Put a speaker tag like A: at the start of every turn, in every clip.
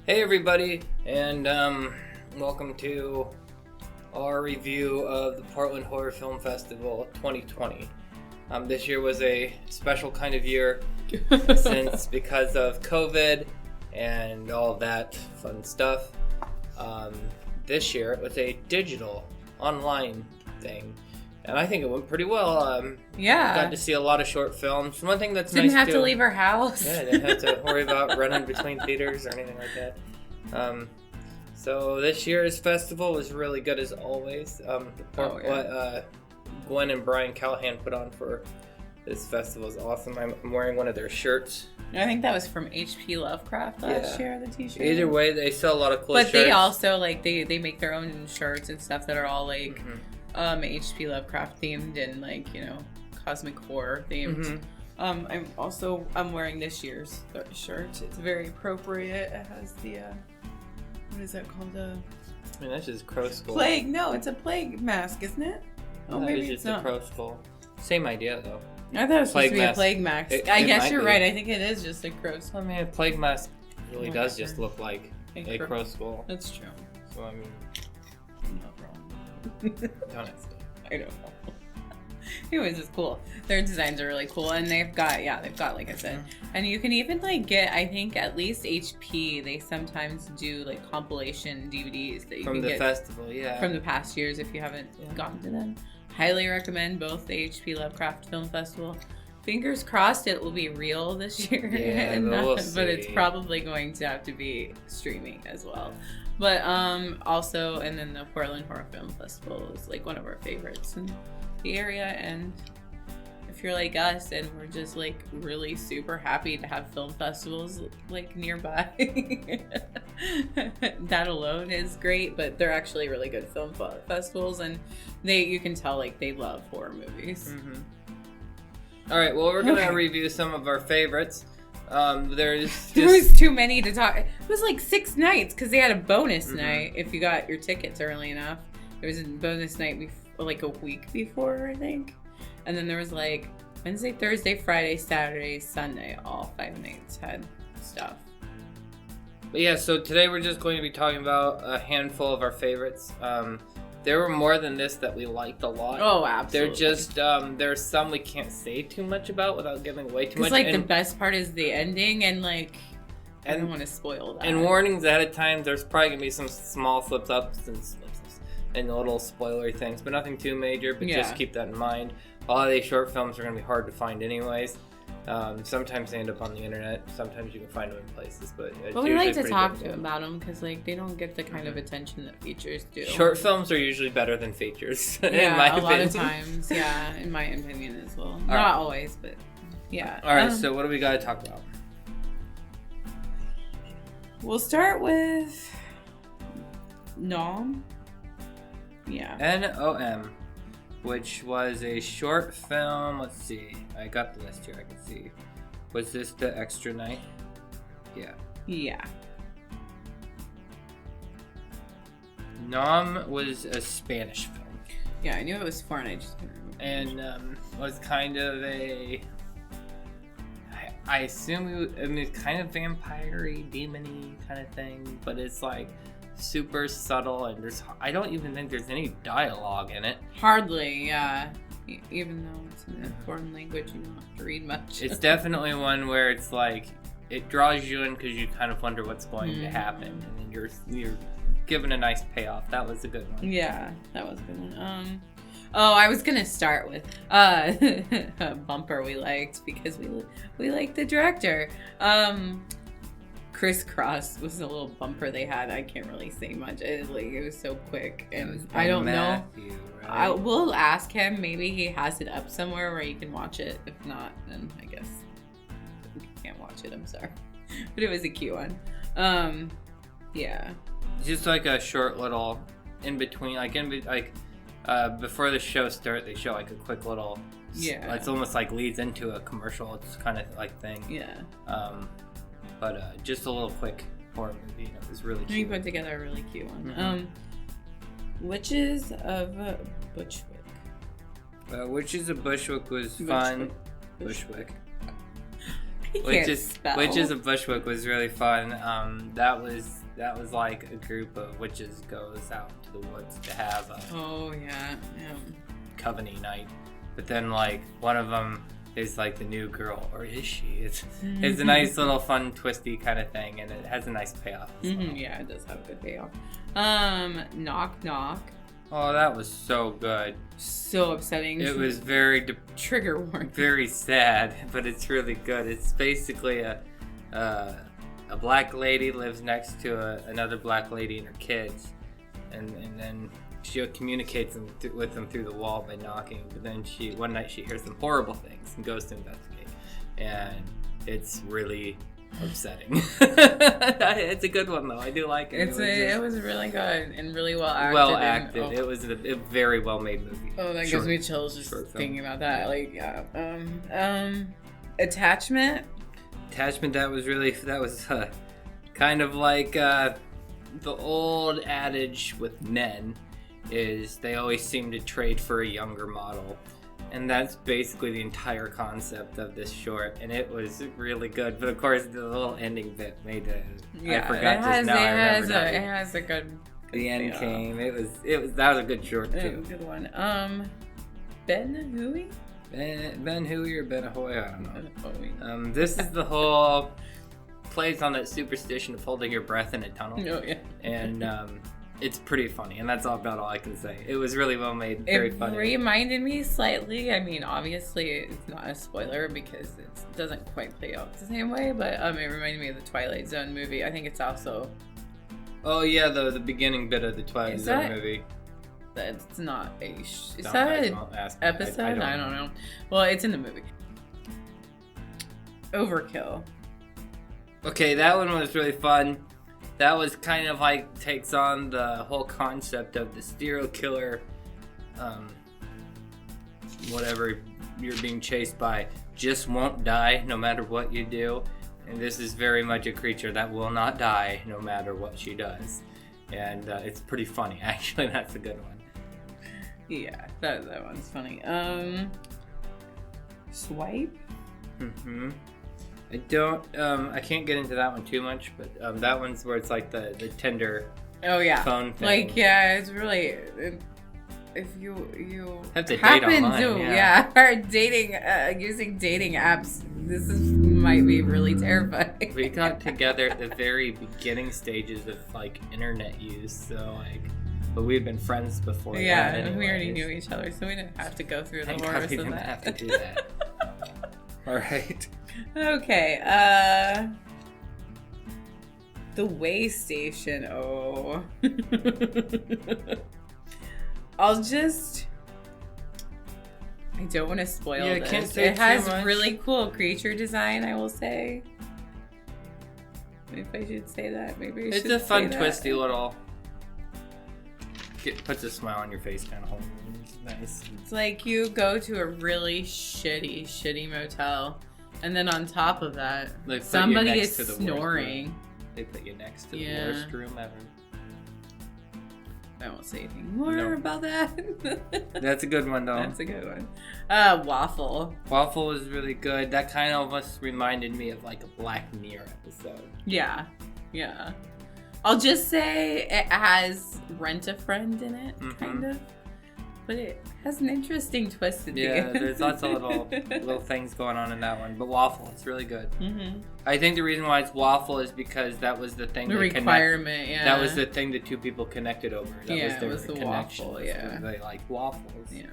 A: Hey everybody, and welcome to our review of the Portland Horror Film Festival 2020. This year was a special kind of year since because of COVID and all of that fun stuff. This year it was a digital, online thing. And I think it went pretty well. Got to see a lot of short films. One thing that's
B: didn't
A: nice
B: have to leave her house.
A: Yeah, didn't have to worry about running between theaters or anything like that. So this year's festival was really good as always. What Gwen and Brian Callahan put on for this festival is awesome. I'm wearing one of their shirts.
B: I think that was from H.P. Lovecraft last year, the t-shirt.
A: Either way, they sell a lot of cool shirts.
B: But they also, they make their own shirts and stuff that are all, H.P. Lovecraft themed and, cosmic horror themed. I'm wearing this year's shirt. It's very appropriate. It has the, what is that called?
A: That's just Crow Skull.
B: Plague. No, it's a plague mask, isn't it?
A: Oh, maybe it's just a Crow Skull. Same idea, though.
B: I thought it was supposed to be a plague mask. I guess you're right. I think it is just a crow skull.
A: I mean, a plague mask really does just look like a crow skull.
B: That's true.
A: So, I mean...
B: I'm not wrong.
A: Don't ask me.
B: I don't know. Anyways, it's cool. Their designs are really cool, and they've got, like I said, and you can even get, I think, at least HP. They sometimes do compilation DVDs that you can get from the
A: festival,
B: from the past years if you haven't gotten to them. Highly recommend both the H.P. Lovecraft Film Festival. Fingers crossed it will be real this year, but it's probably going to have to be streaming as well. But also, and then the Portland Horror Film Festival is one of our favorites in the area. And if you're like us, and we're just really super happy to have film festivals nearby, that alone is great. But they're actually really good film festivals, and you can tell they love horror movies.
A: All right, well, we're gonna review some of our favorites. There
B: was too many to talk. It was 6 nights because they had a bonus night if you got your tickets early enough. There was a bonus night a week before, I think, and then there was Wednesday, Thursday, Friday, Saturday, Sunday. All 5 nights had stuff.
A: But yeah, so today we're just going to be talking about a handful of our favorites. There were more than this that we liked a lot.
B: Oh, absolutely.
A: They're just, there's some we can't say too much about without giving away too much.
B: Because, the best part is the ending, and, I don't want to spoil that.
A: And warnings ahead of time, there's probably going to be some small slips-ups and little spoilery things, but nothing too major, but just keep that in mind. A lot of these short films are going to be hard to find anyways. Sometimes they end up on the internet. Sometimes you can find them in places, but
B: we like to talk to them about them because they don't get the kind of attention that features do.
A: Short films are usually better than features.
B: Yeah,
A: in my opinion.
B: Lot of times. Yeah, in my opinion as well. Not always, but yeah.
A: All right, so what do we got to talk about?
B: We'll start with Nom. Yeah.
A: N-O-M. Which was a short film. Let's see. I got the list here. I can see. Was this the extra night? Yeah.
B: Yeah.
A: Nom was a Spanish film.
B: Yeah, I knew it was foreign. I just couldn't remember.
A: And was kind of a. I assume it's kind of vampire-y, demon-y kind of thing, but it's super subtle, and I don't even think there's any dialogue in it.
B: Hardly, yeah. Even though it's in a foreign language, you don't have to read much.
A: It's definitely one where it's it draws you in because you kind of wonder what's going to happen, and then you're given a nice payoff. That was a good one.
B: Yeah, that was a good one. I was gonna start with a bumper we liked because we liked the director. Crisscross was a little bumper they had. I can't really say much. It was so quick, and I don't know. Right? I will ask him. Maybe he has it up somewhere where you can watch it. If not, then I guess you can't watch it. I'm sorry, but it was a cute one. Yeah.
A: Just a short little in between, before the show starts, they show a quick little.
B: Yeah.
A: It's almost leads into a commercial. It's kind of thing.
B: Yeah.
A: But just a little quick horror movie. It was really cute.
B: We put together a really cute one. Witches of Bushwick.
A: Witches of Bushwick was fun. Bushwick. Witches of Bushwick was really fun. That was like a group of witches goes out to the woods to have a covenant night. But then like one of them is like the new girl, or is she? It's a nice little fun twisty kind of thing, and it has a nice payoff.
B: Yeah, it does have a good payoff. Knock Knock.
A: Oh, that was so good.
B: So upsetting.
A: It was very
B: trigger warning.
A: Very sad, but it's really good. It's basically a black lady lives next to another black lady and her kids, and then she communicates with them through the wall by knocking. But then one night she hears some horrible things and goes to investigate, and it's really upsetting. It's a good one though. I do like it.
B: It was really good and really well acted.
A: Well acted. It was a very well made movie.
B: Oh, that gives me chills just thinking about that. Like, Attachment.
A: That was kind of like the old adage with men is they always seem to trade for a younger model. And that's basically the entire concept of this short, and it was really good. But of course, the little ending bit made it. I forgot just now. It
B: has a good.
A: The end came. That was a good short too.
B: Good one. Ben Hui.
A: Ben Hui or Ben Ahoy? I don't know. This is the whole plays on that superstition of holding your breath in a tunnel.
B: Oh yeah.
A: And it's pretty funny, and that's about all I can say. It was really well made, very funny.
B: It reminded me slightly, I mean, obviously it's not a spoiler because it doesn't quite play out the same way, but it reminded me of the Twilight Zone movie. I think it's also...
A: Oh yeah, the beginning bit of the Twilight Zone movie.
B: That's not a... Is that an episode? I don't know. Well, it's in the movie. Overkill.
A: Okay, that one was really fun. That was kind of like takes on the whole concept of the serial killer, whatever you're being chased by, just won't die no matter what you do. And this is very much a creature that will not die no matter what she does. And it's pretty funny, actually. That's a good one.
B: Yeah, that one's funny. Swipe?
A: Mm-hmm. I can't get into that one too much, but that one's where it's like the Tinder phone thing.
B: Like, yeah, it's really, if you
A: have to date online,
B: are dating, using dating apps, might be really terrifying.
A: We got together at the very beginning stages of like internet use, so but we had been friends before.
B: Yeah, and we already knew each other, so we didn't have to go through the horrors of that.
A: We didn't have to do that. All right.
B: Okay, the way station. Oh. I don't want to spoil this. It has really cool creature design, I will say. If I should say that, maybe I should.
A: It's a fun, twisty little. Puts a smile on your face kind of whole. It's nice.
B: It's like you go to a really shitty motel. And then on top of that, somebody is snoring.
A: They put you next to the worst room ever.
B: I won't say anything more about that.
A: That's a good one, though.
B: That's a good one. Waffle.
A: Waffle was really good. That kind of almost reminded me of like a Black Mirror episode.
B: Yeah. I'll just say it has Rent-A-Friend in it, kind of. But it has an interesting twist at the end.
A: There's lots of little things going on in that one. But Waffle, it's really good. Mm-hmm. I think the reason why it's Waffle is because that was the thing.
B: The requirement, yeah.
A: That was the thing the two people connected over. That
B: was the
A: connection.
B: Waffle, yeah.
A: They like waffles.
B: Yeah.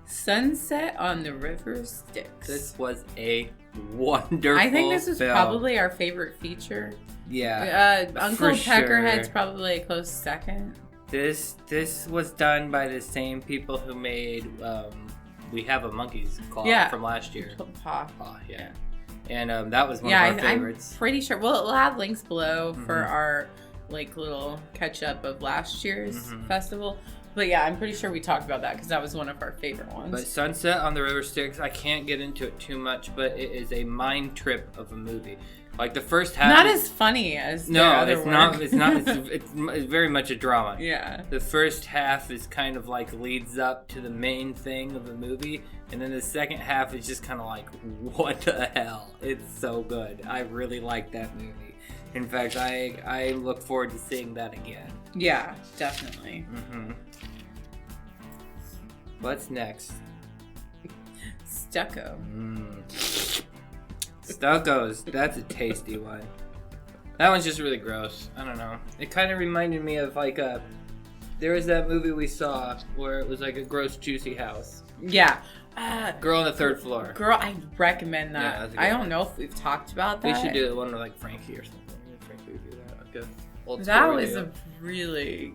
B: Sunset on the River Styx.
A: This was a wonderful
B: I think this is
A: film.
B: Probably our favorite feature.
A: Yeah.
B: Uncle Peckerhead's probably a close second.
A: This was done by the same people who made We Have a Monkey's Claw from last year.
B: Paw,
A: yeah. And that was one of our favorites.
B: I'm pretty sure. We'll have links below for our little catch up of last year's festival. But yeah, I'm pretty sure we talked about that because that was one of our favorite ones.
A: But Sunset on the River Styx, I can't get into it too much, but it is a mind trip of a movie. Like the first half,
B: not as funny as the other
A: it's
B: work.
A: not. It's not. It's very much a drama.
B: Yeah.
A: The first half is kind of like leads up to the main thing of the movie, and then the second half is just kind of like, what the hell? It's so good. I really like that movie. In fact, I look forward to seeing that again.
B: Yeah, definitely.
A: Mm-hmm. What's next?
B: Stucco.
A: Stuccos. That's a tasty one. That one's just really gross. I don't know. It kind of reminded me of like there was that movie we saw where it was like a gross, juicy house.
B: Yeah.
A: Girl on the Third Floor.
B: Girl, I recommend that.
A: Yeah,
B: I don't know if we've talked about that.
A: We should do one with like Frankie or something. Frankie would do that. Okay.
B: That was a really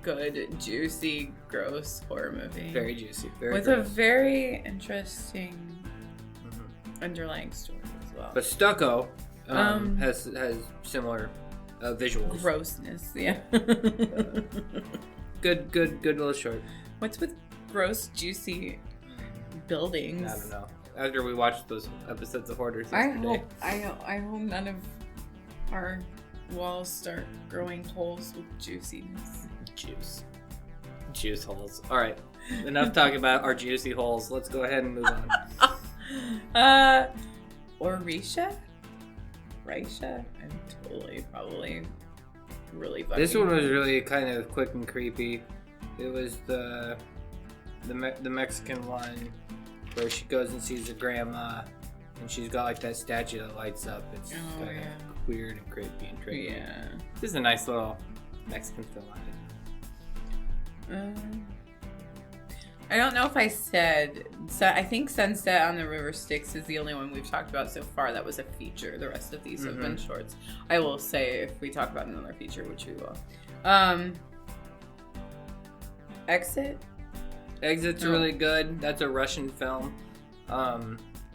B: good, juicy, gross horror movie.
A: Very juicy. Very
B: with
A: gross.
B: a very interesting underlying story as well.
A: But Stucco has similar visuals.
B: Grossness, yeah.
A: Good little short.
B: What's with gross, juicy buildings?
A: I don't know. After we watched those episodes of Hoarders
B: I
A: yesterday.
B: hope none of our walls start growing holes with juiciness.
A: Juice holes. All right. Enough talking about our juicy holes. Let's go ahead and move on.
B: Orisha? Raisha? I'm totally probably really fucking.
A: This one was really kind of quick and creepy. It was the Mexican one where she goes and sees her grandma and she's got like that statue that lights up. It's kind of weird and creepy and tricky.
B: Yeah.
A: This is a nice little Mexican film.
B: I don't know if I said. So I think Sunset on the River Styx is the only one we've talked about so far that was a feature. The rest of these have been shorts. I will say if we talk about another feature, which we will. Exit's
A: really good. That's a Russian film.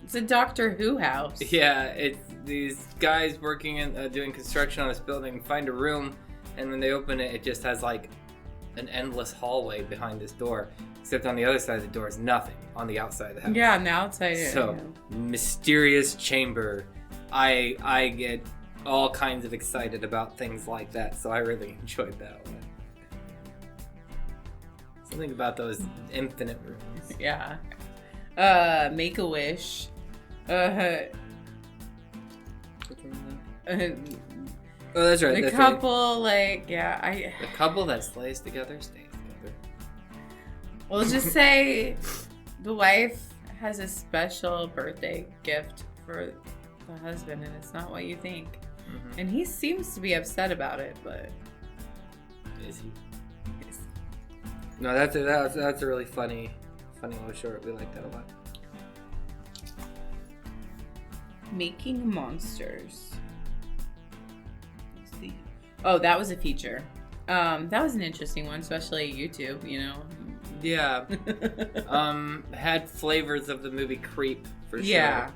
B: It's a Doctor Who house.
A: Yeah, it's these guys working and doing construction on this building find a room, and when they open it, it just has like an endless hallway behind this door. Except on the other side of the door is nothing on the outside of the house.
B: Yeah, on the outside.
A: So, mysterious chamber. I get all kinds of excited about things like that, so I really enjoyed that one. Something about those infinite rooms.
B: Yeah. Make-A-Wish.
A: Oh, that's right.
B: The couple, right.
A: The couple that stays together stays together.
B: We'll just say the wife has a special birthday gift for the husband, and it's not what you think. Mm-hmm. And he seems to be upset about it, but
A: is he? Yes. No, that's a really funny little short. We like that a lot.
B: Making Monsters. Oh, that was a feature. That was an interesting one, especially YouTube, you know.
A: Yeah. Had flavors of the movie Creep, for sure.
B: Yeah.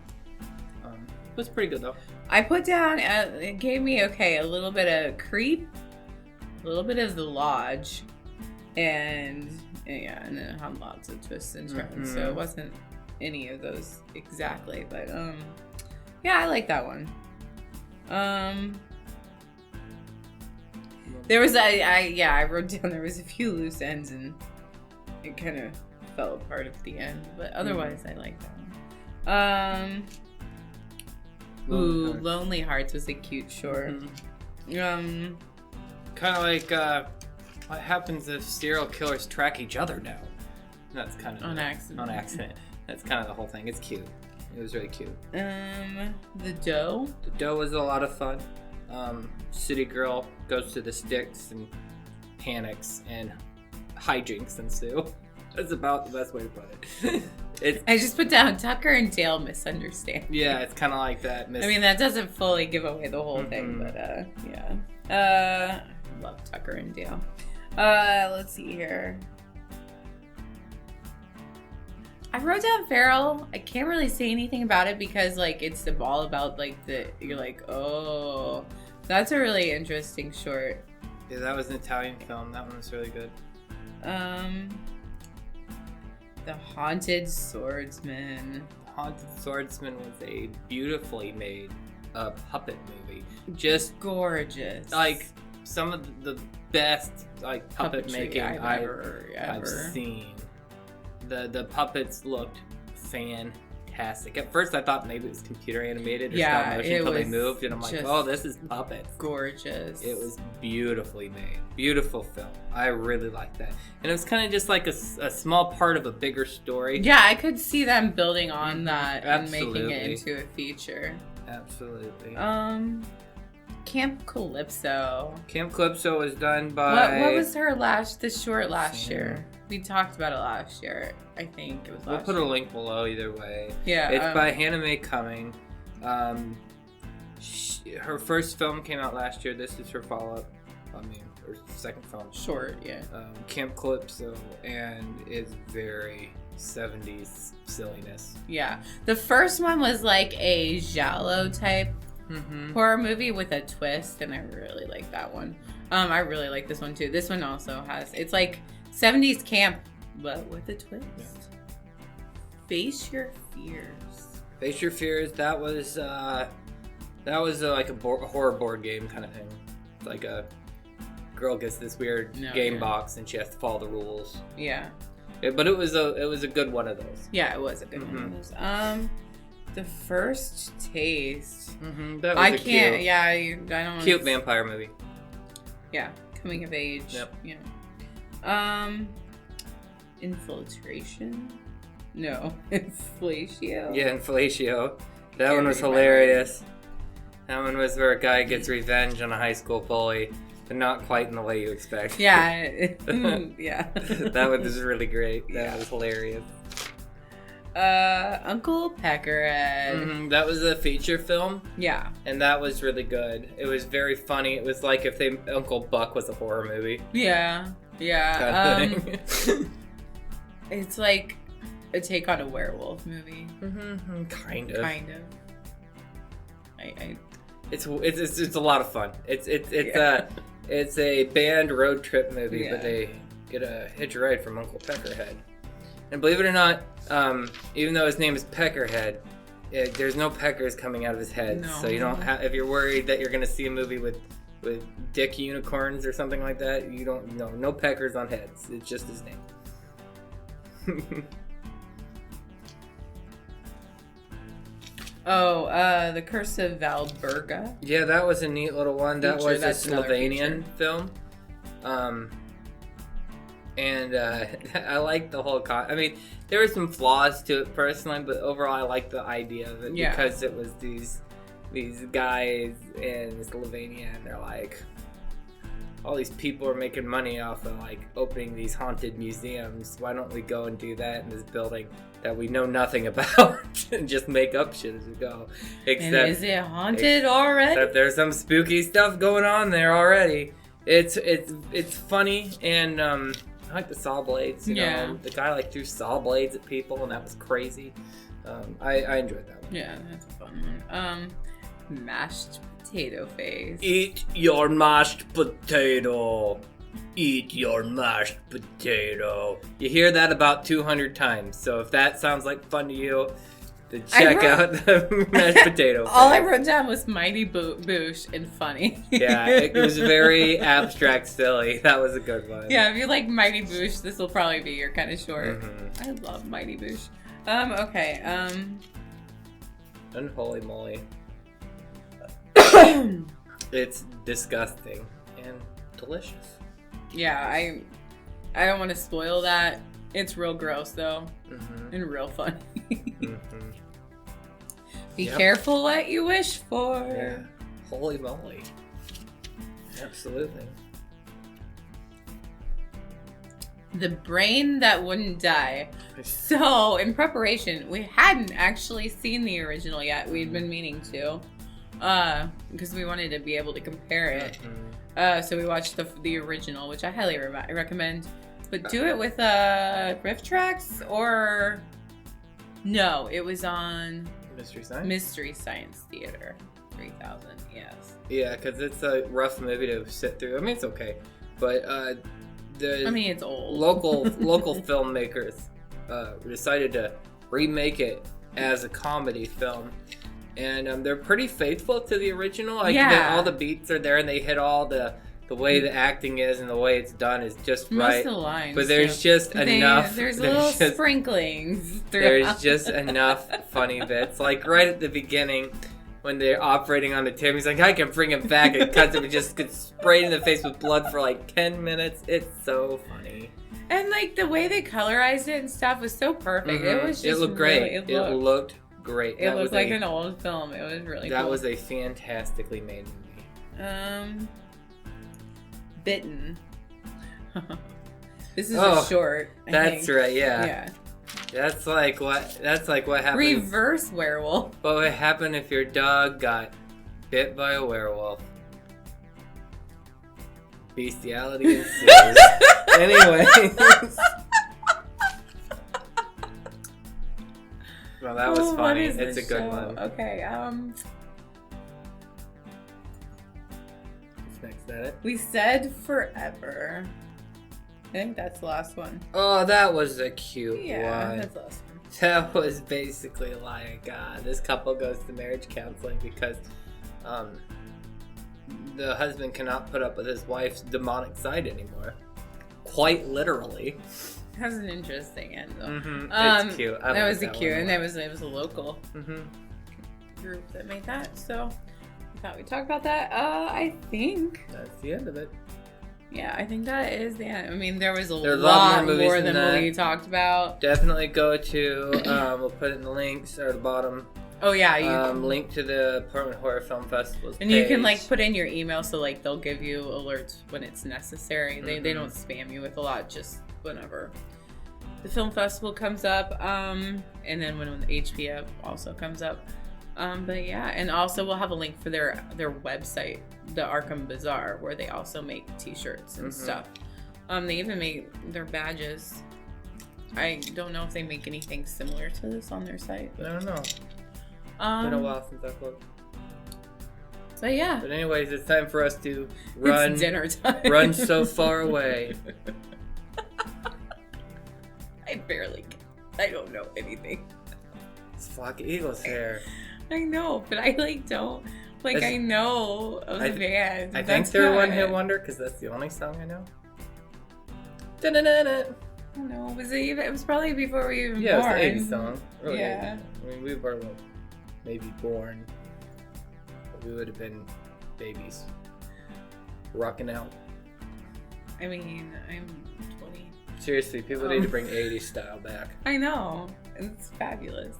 A: It was pretty good, though.
B: I put down, it gave me, a little bit of Creep, a little bit of The Lodge, and then it had lots of twists and turns, so it wasn't any of those exactly, but, yeah, I like that one. There was I wrote down there was a few loose ends and it kind of fell apart at the end, but otherwise I like that one. Lonely Hearts was a cute short.
A: Kind of like what happens if serial killers track each other now? That's kind of
B: on accident.
A: That's kind of the whole thing. It's cute. It was really cute.
B: The Doe.
A: The Doe was a lot of fun. City girl goes to the Styx and panics and hijinks ensue. That's about the best way to put it.
B: I just put down Tucker and Dale misunderstand.
A: Yeah, it's kind of like that.
B: I mean, that doesn't fully give away the whole thing, but yeah. Love Tucker and Dale. Let's see here. I wrote down Feral. I can't really say anything about it because, like, it's all about, like, you're like, oh, that's a really interesting short.
A: Yeah, that was an Italian film. That one was really good.
B: The Haunted Swordsman.
A: Haunted Swordsman was a beautifully made puppet movie. Just
B: gorgeous.
A: Like some of the best like puppet making I've seen. The puppets looked fantastic. At first I thought maybe it was computer animated or stop motion until they moved, and I'm like, oh, this is puppets.
B: Gorgeous.
A: It was beautifully made. Beautiful film. I really liked that. And it was kind of just like a small part of a bigger story.
B: Yeah, I could see them building on that and making it into a feature.
A: Absolutely.
B: Camp Calypso.
A: Camp Calypso was done by...
B: What was her short last year? We talked about it last year. I think it was last year.
A: We'll put a link below either way.
B: Yeah.
A: It's by Hannah Mae Cumming. Her first film came out last year. This is her follow-up. Her second film.
B: Short, yeah.
A: Camp Calypso, and it's very 70s silliness.
B: Yeah. The first one was like a giallo type horror movie with a twist, and I really like that one. I really like this one too. This one also has, it's like 70s camp, but with a twist. Yeah. Face Your Fears.
A: Face Your Fears. That was like a horror board game kind of thing. Like a girl gets this weird game box and she has to follow the rules.
B: Yeah.
A: But it was a good one of those.
B: Yeah, it was a good one of those. The First Taste.
A: That was
B: cute. Yeah, I don't.
A: Cute vampire movie.
B: Yeah, coming of age.
A: Yep.
B: Yeah. Infiltration. No, Inflatio.
A: Yeah, Inflatio. That one was hilarious. That one was where a guy gets revenge on a high school bully, but not quite in the way you expect.
B: Yeah. Yeah.
A: That one was really great. That was hilarious.
B: Uncle Peckerhead.
A: That was a feature film.
B: Yeah. And
A: that was really good. It was very funny. It was like if Uncle Buck was a horror movie.
B: Yeah. Yeah. Kind of it's like a take on a werewolf movie.
A: Kind of. It's a lot of fun. It's a band road trip movie, but they get a hitch ride from Uncle Peckerhead. And believe it or not, even though his name is Peckerhead, there's no peckers coming out of his head. No. So you don't have, if you're worried that you're going to see a movie with dick unicorns or something like that, you don't know. No peckers on heads. It's just his name.
B: The Curse of Valburga.
A: Yeah, that was a neat little one. That was a Slovenian film. And I like the whole there were some flaws to it personally, but overall I like the idea of it because it was these guys in Slovenia, and they're like, all these people are making money off of like opening these haunted museums. Why don't we go and do that in this building that we know nothing about and just make up shit as we go?
B: And is it haunted already?
A: Except there's some spooky stuff going on there already. It's funny, and I like the saw blades. You know, the guy like threw saw blades at people, and that was crazy. I enjoyed that one.
B: Yeah, that's a fun one. Mashed potato face.
A: Eat your mashed potato. Eat your mashed potato. You hear that about 200 times. So if that sounds like fun to you, then check out the mashed potato face.
B: All I wrote down was Mighty Boosh and funny.
A: Yeah, it was very abstract silly. That was a good one.
B: Yeah, if you like Mighty Boosh, this will probably be your kind of short. I love Mighty Boosh. Okay.
A: Unholy moly. It's disgusting and delicious.
B: Yeah, I don't want to spoil that. It's real gross though, and real funny. Be careful what you wish for.
A: Yeah. Holy moly. Absolutely.
B: The Brain That Wouldn't Die. So, in preparation, we hadn't actually seen the original yet. We'd been meaning to. Because we wanted to be able to compare it. So we watched the original, which I highly recommend. But do it with riff tracks, or... No, it was on... Mystery Science Theater 3000, yes.
A: Yeah, because it's a rough movie to sit through. I mean, it's okay. But it's
B: old.
A: Local filmmakers decided to remake it as a comedy film. And they're pretty faithful to the original. All the beats are there, and they hit all the way the acting is and the way it's done is just right.
B: Most of the lines,
A: but there's just enough.
B: There's little sprinklings.
A: There's just enough funny bits. Like right at the beginning, when they're operating on the table, he's like, I can bring him back. And cuts him and just gets sprayed in the face with blood for like 10 minutes. It's so funny.
B: And like the way they colorized it and stuff was so perfect. It was just
A: it looked great. It looked great.
B: It looked like an old film. It was really cool.
A: That was a fantastically made movie.
B: Bitten. This is a short.
A: That's right. Yeah. That's like what happened.
B: Reverse werewolf.
A: What would happen if your dog got bit by a werewolf? Bestiality ensues. Anyways. Well, that was funny. It's a good one.
B: Okay.
A: Next at it.
B: We said forever. I think that's the last one.
A: Oh, that was a cute one.
B: Yeah, that's the last one.
A: That was basically like, this couple goes to marriage counseling because the husband cannot put up with his wife's demonic side anymore. Quite literally.
B: Has an interesting end though.
A: Mm-hmm. It's cute.
B: That was cute, and it was a local group that made that. So I thought we'd talk about that. I think
A: that's the end of it.
B: Yeah, I think that is the end. I mean, there was a lot more than what we talked about.
A: Definitely go to, we'll put it in the links or the bottom.
B: Oh yeah, you can
A: link to the Portland Horror Film Festival's
B: and
A: page.
B: You can like put in your email so like they'll give you alerts when it's necessary. They don't spam you with a lot, just whenever the film festival comes up, and then when the HPF also comes up. But yeah, and also we'll have a link for their website, the Arkham Bazaar, where they also make t-shirts and stuff. They even make their badges. I don't know if they make anything similar to this on their site.
A: I don't know. It's been a while since I've looked.
B: So yeah.
A: But anyways, it's time for us to run.
B: It's dinner time.
A: Run so far away.
B: I don't know anything.
A: It's Flock of Eagles hair.
B: I know, but I don't. I know of the band.
A: I think they're a one-hit wonder because that's the only song I know. Da-da-da-da.
B: No, it was probably before we were born.
A: Yeah, it was the 80s song. Really.
B: Yeah.
A: I mean, we were maybe born. But we would have been babies. Rocking out.
B: I mean, I'm 20.
A: Seriously, people need to bring 80s style back.
B: I know. It's fabulous.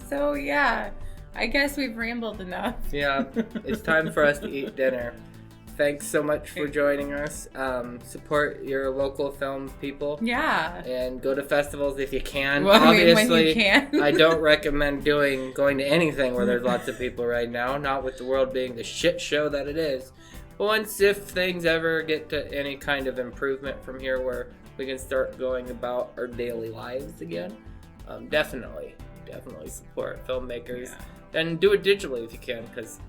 B: So yeah, I guess we've rambled enough.
A: Yeah, it's time for us to eat dinner. Thanks so much for joining us. Support your local film people.
B: Yeah.
A: And go to festivals if you can.
B: Well,
A: obviously,
B: when you can.
A: I don't recommend going to anything where there's lots of people right now. Not with the world being the shit show that it is. But if things ever get to any kind of improvement from here where we can start going about our daily lives again, definitely support filmmakers. Yeah. And do it digitally if you can, because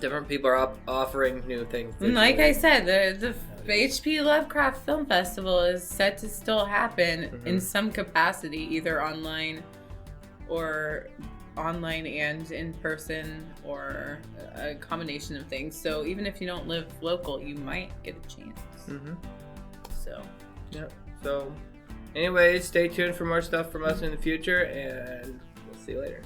A: different people are offering new things digitally.
B: Like I said, the HP Lovecraft Film Festival is set to still happen in some capacity, either online and in person, or a combination of things. So even if you don't live local, you might get a chance. So
A: yeah. So anyways, stay tuned for more stuff from us in the future, and we'll see you later.